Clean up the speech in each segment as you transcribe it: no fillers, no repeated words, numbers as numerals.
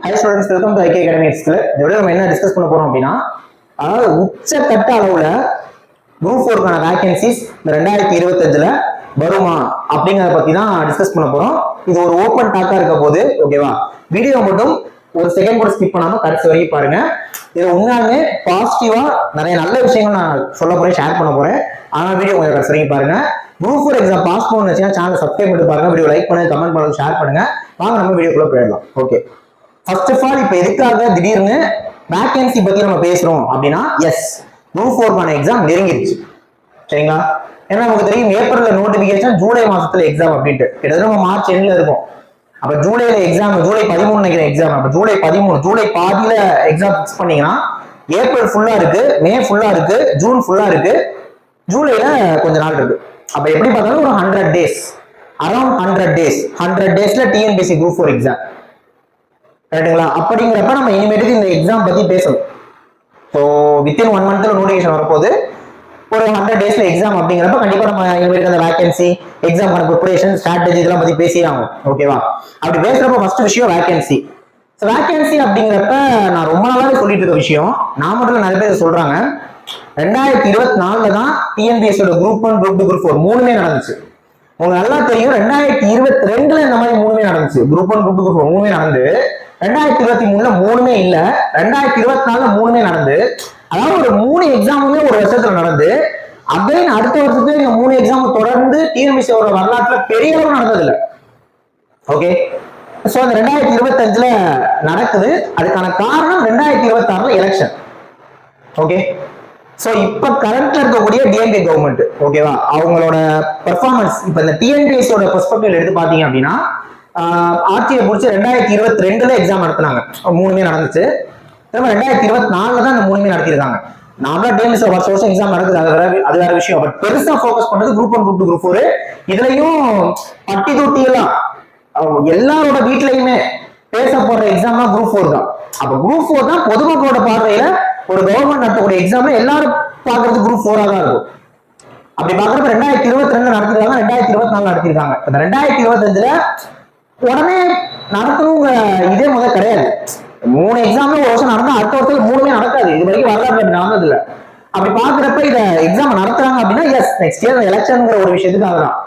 High students welcome to IK academics. இந்த விட நம்ம என்ன டிஸ்கஸ் பண்ண போறோம் அப்படின்னா, அதாவது உச்சக்கட்ட அளவுல குரூப் 4க்கான வேகன்சிஸ் இந்த 2025ல வருமா அப்படிங்கறத பத்தி தான் டிஸ்கஸ் பண்ண போறோம். இது ஒரு ஓப்பன் டாக்கா இருக்க போது, ஓகேவா? வீடியோ மட்டும் ஒரு செகண்ட் கூட ஸ்கிப் பண்ணாம கடைசி வரைக்கும் பாருங்க. இது உண்மையாலுமே பாசிட்டிவா நிறைய நல்ல விஷயங்கள் நான் சொல்ல போறேன், ஷேர் பண்ண போறேன். ஆனால் வீடியோ கொஞ்சம் கடைசி வரைக்கும் பாருங்க. குரூப் 4 எக்ஸாம் பாஸ் பண்ணணும்னு சேனல் சப்ஸ்கிரைப் பண்ணி பாருங்க, வீடியோ லைக் பண்ணுங்க, கமெண்ட் பண்ணுங்க, ஷேர் பண்ணுங்க. வாங்க நம்ம வீடியோக்குள்ள போயிடலாம். ஓகே, ஃபர்ஸ்ட் ஆஃப் ஆல் இப்போ எதுக்காக திடீர்னு வேகன்சி பத்தி நம்ம பேசுறோம் அப்படின்னா, எஸ், குரூப் 4க்கான எக்ஸாம் நெருங்கிடுச்சு, சரிங்களா? ஏன்னா நமக்கு தெரியும் ஏப்ரல்ல நோட்டிபிகேஷன், ஜூலை மாசத்துல எக்ஸாம் அப்படின்ட்டு. கிட்டத்தட்ட நம்ம மார்ச் எண்ட்ல இருக்கும். அப்ப ஜூலைல எக்ஸாம், ஜூலை 13 நினைக்கிற எக்ஸாம். அப்ப ஜூலை 13, ஜூலை பாதியில எக்ஸாம் பிக்ஸ் பண்ணீங்கன்னா ஏப்ரல் ஃபுல்லா இருக்கு, மே ஃபுல்லா இருக்கு, ஜூன் ஃபுல்லா இருக்கு, ஜூலைல கொஞ்ச நாள் இருக்கு. அப்ப எப்படி பார்த்தாலும் ஒரு 100 days, அரௌண்ட் 100 டேஸ்ல டிஎன்பிஎஸ்சி குரூப் 4 எக்ஸாம், ரைட்டுங்களா? அப்படிங்கிறப்ப நம்ம இனிமேட்டுக்கு இந்த எக்ஸாம் பத்தி பேசணும். ஸோ வித்தின் 1 monthல நோட்டிஃபிகேஷன் வரப்போது, ஒரு 100 daysல எக்ஸாம் அப்படிங்கிறப்ப கண்டிப்பா நம்ம இனிமேட்டு அந்த வேகன்சி, எக்ஸாம் ப்ரிப்பரேஷன், ஸ்ட்ராட்டஜி இதெல்லாம் பத்தி பேசியாகும், ஓகேவா? அப்படி பேசுறப்ப ஃபர்ஸ்ட் விஷயம் வேகன்சி. வேகன்சி அப்படிங்கிறப்ப நான் ரொம்ப நாளாவே சொல்லிட்டு இருக்க விஷயம், நான் மட்டும் நிறைய பேர் சொல்றாங்க. 2024ல தான் டிஎன்பிஎஸ்சியோட குரூப் 1, குரூப் 2, குரூப் 4 மூணுமே நடந்துச்சு. உங்களுக்கு நல்லா தெரியும், 2022ல இந்த மாதிரி மூணுமே நடந்துச்சு. குரூப் 1, குரூப் 2, குரூப் 4 மூணுமே நடந்து, 2023ல மூணுமே இல்ல, 2024ல மூணுமே நடந்து, அதாவது ஒரு 3 எக்ஸாமுமே ஒரு வருஷத்துல நடந்து, அகைன் அடுத்த வருஷத்துல இந்த 3 எக்ஸாம் தொடர்ந்து டிஎன்பிஎஸ்சியோட வரலாற்றுல பெரிய அளவு நடந்தது இல்லை. ஓகே, சோ அந்த 2025ல நடக்குது. அதுக்கான காரணம் 2026ல எலெக்ஷன். ஓகே, சோ இப்ப கரண்ட்ல இருக்கக்கூடிய டிஎன்கே கவர்மெண்ட், ஓகேவா, அவங்களோட பெர்ஃபார்மன்ஸ் இப்ப இந்த டிஎன்பிஎஸ்சியோட பெர்ஸ்பெக்டிவ்ல எடுத்து பாத்தீங்க அப்படின்னா, ஆட்சியை பிடிச்சி 2022ல எக்ஸாம் நடத்தினாங்க, மூணுமே நடந்துச்சு. 2024ல தான் இந்த மூணுமே நடத்திருக்காங்க. நாமளா டிஎன்பிஎஸ்சி வருஷம் எக்ஸாம் நடக்குது, அது வேற விஷயம். பட் பெருசா ஃபோக்கஸ் பண்றது குரூப் 1, குரூப் 2, குரூப் 4. இதுலயும் பட்டி தொட்டி எல்லாம் எல்லாரோட வீட்லயுமே பேச போற எக்ஸாம் தான் குரூப் 4 தான். அப்ப குரூப் 4 தான் பொதுமக்களோட பார்வையில ஒரு கவர்மெண்ட் நடத்தக்கூடிய எக்ஸாம்ல எல்லாரும் பாக்குறது குரூப் 4 தான் இருக்கும். அப்படி பாக்குறப்ப 2022 நடத்திருக்காங்க, 2024 நடத்திருக்காங்க. 2025ல உடனே நடத்தணுங்க இதே முதல் கிடையாது. 3 எக்ஸாம்ல ஒரு வருஷம் நடந்தா அடுத்த வருஷத்துல மூணுமே நடக்காது. இது வரைக்கும் வரலாறு நடந்தது இல்ல. அப்படி பாக்குறப்ப இத எக்ஸாம் நடத்துறாங்க அப்படின்னா, எஸ், நெக்ஸ்ட் இயர் எலெக்ஷன்ங்கிற ஒரு விஷயத்துக்காக தான்.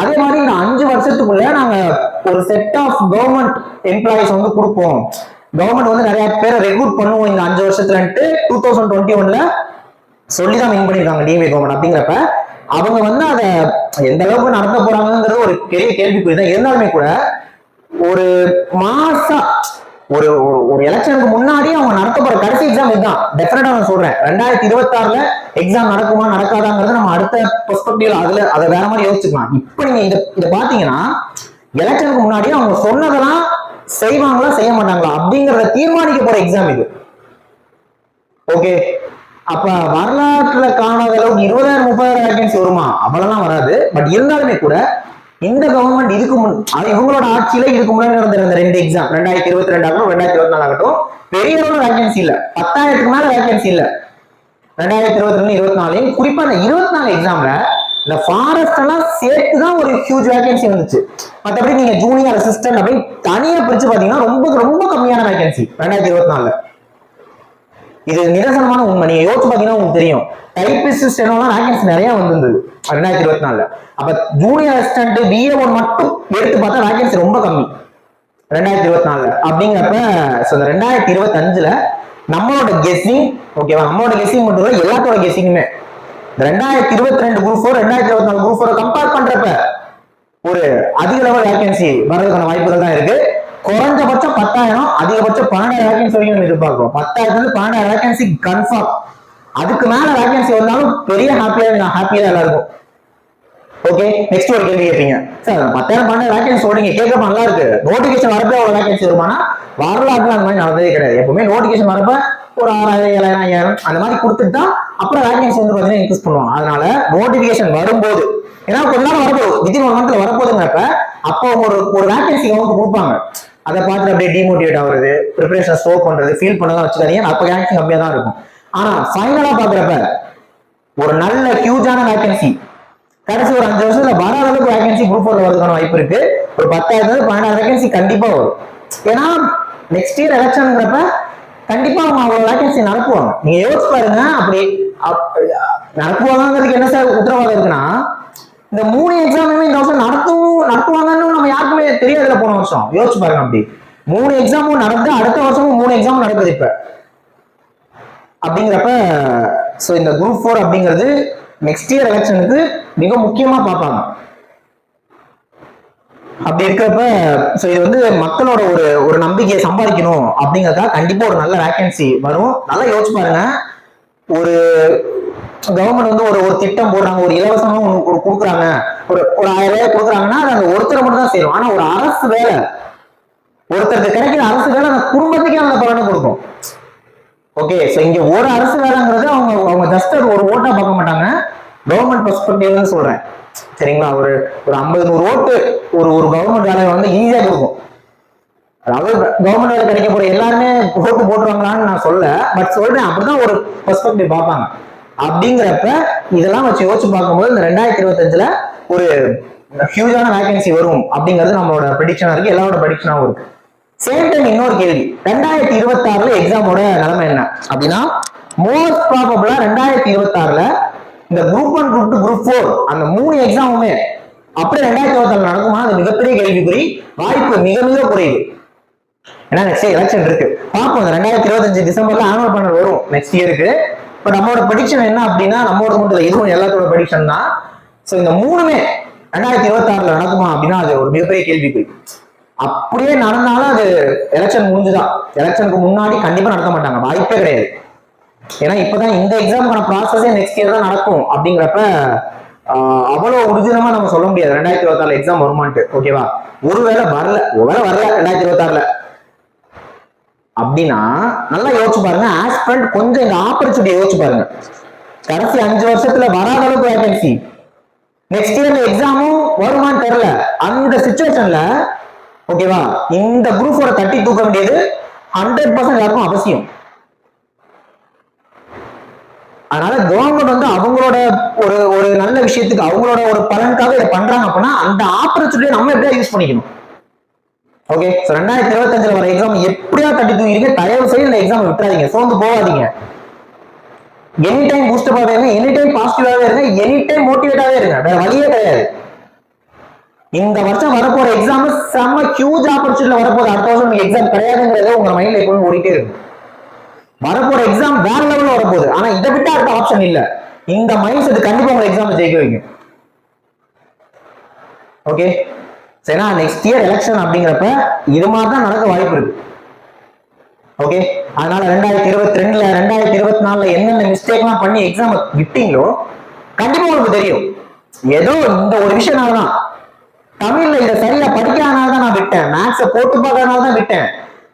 அதே மாதிரி இந்த 5 வருஷத்துக்குள்ள நாங்க ஒரு செட் ஆஃப் கவர்மெண்ட் எம்ப்ளாயிஸ் வந்து கொடுப்போம், கவர்மெண்ட் வந்து நிறைய பேரை ரெக்ரூட் பண்ணுவோம் இந்த 5 வருஷத்துலன்ட்டு 2021ல சொல்லிதான் மீன் பண்ணிருக்காங்க டிஎம்கே கவர்மெண்ட். அப்படிங்கிறப்ப அவங்க வந்து அதை எந்த அளவுக்கு நடத்த போறாங்கிறது ஒரு பெரிய கேள்விக்குறி தான். இருந்தாலுமே கூட ஒரு மாசா ஒரு ஒரு எலெக்ஷனுக்கு முன்னாடி அவங்க நடத்த போற கடைசி எக்ஸாம் இதுதான். டெஃபினட்டா நான் சொல்றேன், 2026ல எக்ஸாம் நடக்குமா நடக்காதாங்கிறது நம்ம அடுத்த பெர்ஸ்பெக்டிவ்ல அதை வேற மாதிரி யோசிச்சுக்கலாம். இப்ப நீங்க இதை பாத்தீங்கன்னா, எலெக்ஷனுக்கு முன்னாடி அவங்க சொன்னதெல்லாம் செய்வாங்களா செய்ய மாட்டாங்களா அப்படிங்கறத தீர்மானிக்க போற எக்ஸாம் இது. ஓகே, அப்ப வரலாற்றுல காணாத அளவுக்கு 20,000-30,000 வேகன்சி வருமா? அவ்வளவுதான் வராது. பட் இருந்தாலுமே கூட இந்த கவர்மெண்ட் இதுக்கு இவங்களோட ஆட்சியில இதுக்கு முன்னாடி நடந்த 2 எக்ஸாம், 2022 ஆகட்டும் 2024 ஆகட்டும், பெரிய அளவு வேகன்சி இல்ல, 10,000க்கு மேல வேகன்சி இல்ல. 2022, 24, குறிப்பா இந்த 24 எக்ஸாம்ல இந்த ஃபாரஸ்ட் எல்லாம் சேர்த்துதான் ஒரு ஹியூஜ் வேகன்சி வந்துச்சு. மற்றபடி நீங்க ஜூனியர் அசிஸ்டன்ட் அப்படின்னு தனியா பிரிச்சு பாத்தீங்கன்னா ரொம்ப ரொம்ப கம்மியான வேகன்சி 2024ல. இது நிதர்சனமான உண்மை. நீங்க யோசிச்சு பாத்தீங்கன்னா உங்களுக்கு தெரியும், டைபிஸ்ட் ஸ்டெனோலாம் வேகன்சி நிறைய வந்திருந்தது 2024ல. அப்ப ஜூனியர் அசிஸ்டன்ட் BA1 மட்டும் எடுத்து பார்த்தா வேகன்சி ரொம்ப கம்மி 2024ல. அப்படிங்கிறப்ப 2025ல நம்மளோட கெஸ்ஸிங், ஓகேவா, நம்மளோட கெஸ்ஸிங் மட்டும் இல்ல, எல்லாத்தோட கெஸ்ஸிங்குமே 2022 குரூப் 4, 2024 குரூப் 4 கம்பேர் பண்றப்ப ஒரு அதிக லெவல் வேகன்சி வர்றதுக்கான வாய்ப்புகள் தான் இருக்கு. குறைஞ்சபட்சம் 10,000, அதிகபட்சம் 12,000 வேகன்சி வரைக்கும் நம்ம எதிர்பார்க்கிறோம். 10,000 12,000 வேகன்சி கன்ஃபார்ம். அதுக்கு மேல வேகன்சி வந்தாலும் பெரிய ஹாப்பியா எல்லாருக்கும். ஓகே, நெக்ஸ்ட் ஒரு கேள்வி கேட்பீங்க, சார் 10,000 12,000 வேகன்சி சொல்றீங்க, கேட்கப்ப நல்லா இருக்கு, நோட்டிபிகேஷன் வரப்ப அவ்வளவு வேகன்சி வருமானா? வரலாற்றுல அந்த மாதிரி நடந்ததே கிடையாது. எப்பவுமே நோட்டிபிகேஷன் வரப்ப ஒரு 6,000 7,000 5,000 அந்த மாதிரி கொடுத்துட்டு தான் அப்புறம் வேகன்சி வந்து பாத்தீங்கன்னா இன்க்ரீஸ் பண்ணுவாங்க. அதனால நோட்டிபிகேஷன் வரும்போது, ஏன்னா கொஞ்ச நாள் வரப்போகுது, வித்தின் 1 monthல வரப்போகுதுங்கிறப்ப அப்போ ஒரு வேகன்சி அவங்க கொடுப்பாங்க. அதை பார்த்துட்டு அப்படியே டிமோட்டிவேட் ஆகுறது, ப்ரிப்பரேஷன் ஸ்லோ பண்றது, ஃபீல் பண்ணதான் வச்சுக்காதீங்க. அப்போ வேகன்சி கம்மியா தான் இருக்கும். ஆனா ஃபைனலா பாக்குறப்ப ஒரு நல்ல ஹியூஜான வேகன்சி கடைசி ஒரு 5 வருஷத்துல வர அளவுக்கு வேகன்சி குரூப் 4ல வரதுக்கான வாய்ப்பு இருக்கு. ஒரு 10,000 12,000 வேகன்சி கண்டிப்பா வரும். ஏன்னா நெக்ஸ்ட் இயர் எலெக்ஷன்ங்கிறப்ப கண்டிப்பா அவங்க அவ்வளவு வேகன்சி நடத்துவாங்க. நீங்க யோசிச்சு பாருங்க. அப்படி நடத்துவாங்கிறதுக்கு என்ன சார் உத்தரவாதம் இருக்குன்னா, இந்த 3 எக்ஸாமுமே இந்த வருஷம் நடத்துவாங்கன்னு நம்ம யாருக்குமே தெரியாதுல. போன வருஷம் யோசிச்சு பாருங்க. அப்படி 3 எக்ஸாமும் நடந்து அடுத்த வருஷமும் 3 எக்ஸாம் நடக்குது இப்ப. அப்படிங்கிறப்ப சோ இந்த குரூப் 4 அப்படிங்கிறது நெக்ஸ்ட் இயர் எலெக்ஷனுக்கு மிக முக்கியமா பார்ப்பாங்க. அப்படி இருக்கிறப்ப சோ இது வந்து மக்களோட ஒரு நம்பிக்கையை சம்பாதிக்கணும் அப்படிங்கறதா கண்டிப்பா ஒரு நல்ல வேகன்சி வரும். நல்லா யோசிச்சு பாருங்க. ஒரு கவர்மெண்ட் வந்து ஒரு திட்டம் போடுறாங்க, ஒரு இலவசமா ஒரு கொடுக்குறாங்க, ஒரு 1000 ரூபாய் கொடுக்குறாங்கன்னா அது அந்த ஒருத்தரை மட்டும் தான் செய்யும். ஆனா ஒரு அரசு வேலை, ஒருத்தருக்கு கிடைக்கிற அரசு வேலை அந்த குடும்பத்துக்கே அந்த பலனை கொடுக்கும். ஓகே, சோ இங்க ஒரு அரசு வேலைங்கிறது அவங்க ஜஸ்ட் ஒரு ஓட்டா பார்க்க மாட்டாங்க. கவர்மெண்ட் பெர்ஸ்பெக்டிவ்ல சொல்றேன், சரிங்களா? ஒரு 50-100 ஓட்டு ஒரு கவர்மெண்ட் வேலையை வந்து ஈஸியா கொடுக்கும். அதாவது கவர்மெண்ட் வேலை கிடைக்க போற எல்லாருமே ஓட்டு போட்டுருவாங்களான்னு நான் சொல்ல, பட் சொல்றேன் அப்படிதான் ஒரு பெர்ஸ்பெக்டிவ் பார்ப்பாங்க. அப்படிங்கிறப்ப இதெல்லாம் வச்சு யோசிச்சு பார்க்கும்போது இந்த 2025ல ஒரு ஹியூஜான வேகன்சி வரும் அப்படிங்கிறது நம்மளோட ப்ரெடிக்ஷனா இருக்கு, எல்லாரோட ப்ரெடிக்ஷனாவும் இருக்கு. சேம் டைம் இன்னொரு கேள்வி, 2026ல எக்ஸாமோட நிலைமை என்ன அப்படின்னா, மோஸ்ட் ப்ராபபிளா 2026ல இந்த குரூப் 1, குரூப் 2, குரூப் 4 அந்த 3 எக்ஸாமுமே அப்படியே 2026 நடக்குமா? அது மிகப்பெரிய கேள்விக்குறி. வாய்ப்பு மிக மிக குறைவு. ஏன்னா நெக்ஸ்ட் எலெக்ஷன் இருக்கு, பார்ப்போம். 2025 டிசம்பர்ல ஆனுவல் பேனல் வரும் நெக்ஸ்ட் இயருக்கு. பட் நம்மளோட ப்ரெடிக்ஷன் என்ன அப்படின்னா, நம்மளோட மட்டும் இதுவும் எல்லாத்தோட ப்ரெடிக்ஷன் தான். ஸோ இந்த 3மே 2026ல நடக்குமா அப்படின்னா அது ஒரு மிகப்பெரிய கேள்விக்குறி. அப்படியே நடந்தாலும் அது எலெக்ஷன் முடிஞ்சுதான். எலெக்ஷனுக்கு முன்னாடி கண்டிப்பா நடத்த மாட்டாங்க, வாய்ப்பே கிடையாது. ஏன்னா இப்பதான் இந்த எக்ஸாமுக்கான ப்ராசஸே நெக்ஸ்ட் இயர் தான் நடக்கும். அப்படிங்கிறப்ப அவ்வளவு உறுதியமா நம்ம சொல்ல முடியாது 2026 எக்ஸாம் வருமான்ட்டு. ஓகேவா? ஒருவேளை வரல 2026ல அப்படின்னா நல்லா யோசிச்சு பாருங்க. ஆஸ்பிரண்ட் கொஞ்சம் இந்த ஆப்பர்ச்சுனிட்டி யோசிச்சு பாருங்க. கடைசி 5 வருஷத்துல வராத அளவுக்கு வேகன்சி, நெக்ஸ்ட் இயர்ல எக்ஸாமும் வருமானு தெரியல. அந்த சிச்சுவேஷன்ல ஓகேவா, இந்த குரூப் 4 தட்டி தூக்க வேண்டியது 100% எல்லாருக்கும் அவசியம். அதனால கவர்மெண்ட் வந்து அவங்களோட ஒரு நல்ல விஷயத்துக்கு, அவங்களோட ஒரு பலனுக்காக இதை பண்றாங்க அப்படின்னா அந்த ஆப்பர்ச்சுனிட்டியை நம்ம எப்படியா யூஸ் பண்ணிக்கணும். ஓகே, 2025ல வர எக்ஸாம் எப்படியா தட்டி தூக்கிங்க. தயவு செய்து இந்த எக்ஸாம் விட்டுறாதீங்க, சோர்ந்து போகாதீங்க. எனி டைம் பூஸ்டப்பாவே இருங்க, எனி டைம் பாசிட்டிவாவே இருங்க, எனி டைம் மோட்டிவேட்டாவே இருங்க. வேற வழியே கிடையாது. இந்த வருஷம் வரப்போற எக்ஸாம் செம்ம ஹியூஜ் ஆப்பர்ச்சுனிட்டில வரப்போற. அடுத்த வருஷம் நீங்க எக்ஸாம் கிடையாதுங்கிறத உங்க மைண்ட்ல எப்பவுமே ஓடிட்டே இருக்கும். வரப்போற எக்ஸாம் வேற லெவல்ல வரப்போகுது. ஆனா இதை விட்டு அடுத்த ஆப்ஷன் இல்ல. இந்த மைண்ட் செட் கண்டிப்பா உங்க எக்ஸாம் ஜெயிக்க வைக்கும். ஓகே, சரினா நெக்ஸ்ட் இயர் எலெக்ஷன் அப்படிங்கிறப்ப இது மாதிரி தான் நடக்க வாய்ப்பு இருக்கு. ஓகே, அதனால 2022ல 2024ல என்னென்ன மிஸ்டேக்லாம் பண்ணி எக்ஸாம் விட்டீங்களோ கண்டிப்பா உங்களுக்கு தெரியும். ஏதோ இந்த ஒரு விஷயம்னாலதான், தமிழ்ல இதை சரியா படிக்காதனால தான் நான் விட்டேன், மேக்ஸ போட்டு பார்க்கறதுனால தான் விட்டேன்,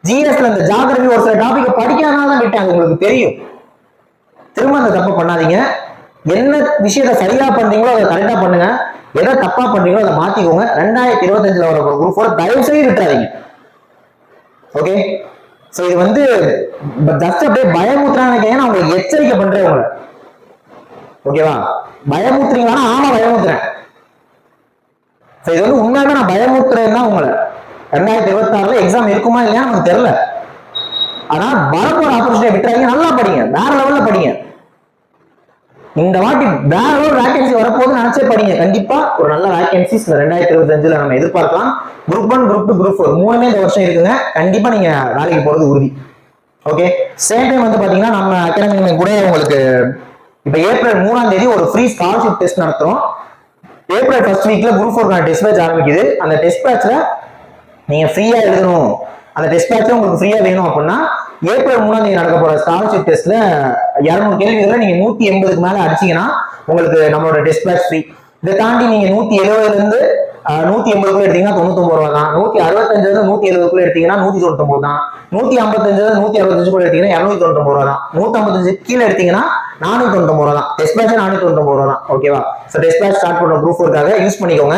ஜிஎஸ்ல இந்த ஜாகிரபி ஒரு சில டாபிக் படிக்காதனால தான் விட்டேன், உங்களுக்கு தெரியும். திரும்ப அந்த தப்பு பண்ணாதீங்க. என்ன விஷயத்த சரியா பண்றீங்களோ அதை கரெக்டா பண்ணுங்க. எதை தப்பா பண்றீங்களோ அதை மாத்திக்கோங்க. 2025ல வர குரூப் 4 தயவு செய்து விட்டுறாதீங்க. ஓகே, சோ இது வந்து ஜஸ்ட் அப்படியே பயமுத்துறான்னு நான் உங்களுக்கு எச்சரிக்கை பண்றேன் உங்களை. ஓகேவா? பயமுத்துறீங்களா? ஆமா பயமுத்துறேன். இது வந்து உண்மையாவே நான் பயமுத்துறேன் தான் உங்களை. 2026ல எக்ஸாம் இருக்குமா இல்லையா நமக்கு தெரியல. ஆனா வரப்போற ஆப்பர்ச்சுனிட்டி விட்டுறாதீங்க. நல்லா படிங்க, வேற லெவல்ல படிங்க. இந்த வாட்டி வேற ஒரு வேகன்சி வரப்போது நினைச்சே படிங்க. கண்டிப்பா ஒரு நல்ல வேகன்சிஸ் 2025ல நம்ம எதிர்பார்க்கலாம். குரூப் 1, குரூப் 2, குரூப் 4 மூணுமே இந்த வருஷம் இருக்குங்க. கண்டிப்பா நீங்க வேலைக்கு போறது உறுதி. ஓகே, சேம் டைம் வந்து பாத்தீங்கன்னா நம்ம அகாடமி கூட உங்களுக்கு இப்ப ஏப்ரல் 3ஆம் தேதி ஒரு ஃப்ரீ ஸ்காலர்ஷிப் டெஸ்ட் நடத்துறோம். ஏப்ரல் ஃபர்ஸ்ட் வீக்ல குரூப் 4 டெஸ்ட் பேட்ச் ஆரம்பிக்குது. அந்த டெஸ்ட் பேட்ச்ல நீங்க ஃப்ரீயா எழுதணும், அந்த டெஸ்ட் பேட்ச் உங்களுக்கு ஃப்ரீயா வேணும் அப்படின்னா ஏப்ரல் 3ஆம் தேதி நடக்க போற ஸ்காலர்ஷிப் டெஸ்ட்ல 200 கேள்விகளை நீங்க 180க்கு மேல அடிச்சீங்கன்னா உங்களுக்கு நம்மளோட டெஸ்ட் பேட்ச் ஃப்ரீ. இதை தாண்டி நீங்க 170ல இருந்து 180 எடுத்தீங்கன்னா 99 ரூபா தான். 165 170 எடுத்தீங்கன்னா 199 தான். 155 165 எடுத்தீங்கன்னா 299 ரூபா தான். 155 கீழே எடுத்தீங்கன்னா 499 ரூபா தான். டெஸ்ட் பேட்ச் 499 ரூபா தான். ஓகேவா? ஸோ டெஸ்ட் பேட்ச் ஸ்டார்ட் பண்ற குரூப் 4க்காக யூஸ் பண்ணிக்கோங்க.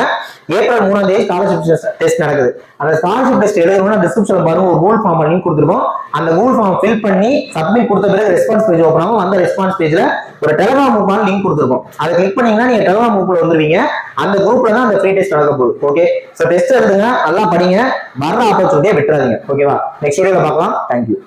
ஏப்ரல் 3ஆம் தேதி ஸ்காலர்ஷிப் டெஸ்ட் நடக்குது. அந்த ஸ்காலர்ஷிப் டெஸ்ட் எழுதணும்னா டிஸ்கிரிப்ஷன்ல பாருங்க ஒரு கூகுள் ஃபார்ம் லிங்க் கொடுத்துருக்கோம். அந்த கூகுள் ஃபார்ம் ஃபில் பண்ணி சப்மிட் கொடுத்த பிறகு ரெஸ்பான்ஸ் பேஜ் ஓப்பன் ஆகும். அந்த ரெஸ்பான்ஸ் பேஜ்ல ஒரு டெலிகிராம் குரூப் லிங்க் கொடுத்துருக்கோம். அதை கிளிக் பண்ணீங்கன்னா நீங்க டெலிகிராம் குரூப்ல வந்துருவீங்க. அந்த குரூப்ல தான் அந்த ஃப்ரீ டெஸ்ட் நடக்க போகுது. ஓகே, ஸோ டெஸ்ட் எழுதுங்க, நல்லா படிங்க, வர்ற ஆப்பர்ச்சுனிட்டியை விட்டுறாதீங்க. ஓகேவா? நெக்ஸ்ட் வீடியோல பார்க்கலாம். தேங்க்யூ.